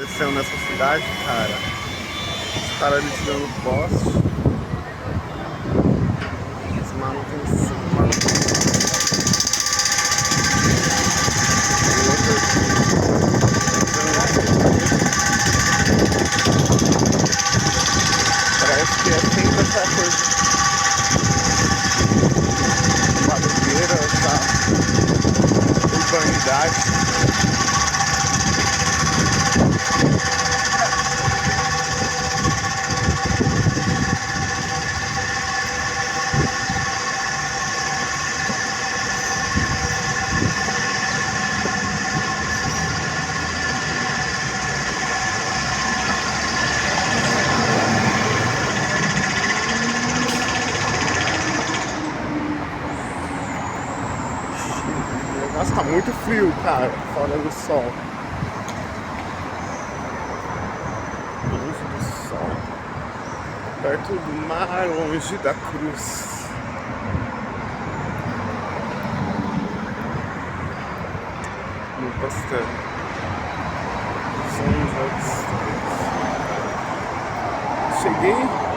acontecendo nessa cidade, cara. Os caras ali tirando poste. Manutenção. Parece que é sempre essa coisa barulheira, essa urbanidade. Nossa, tá muito frio, cara, fora do sol. Longe do sol. Perto do mar, longe da cruz. Muito bastante. São José dos Campos. Cheguei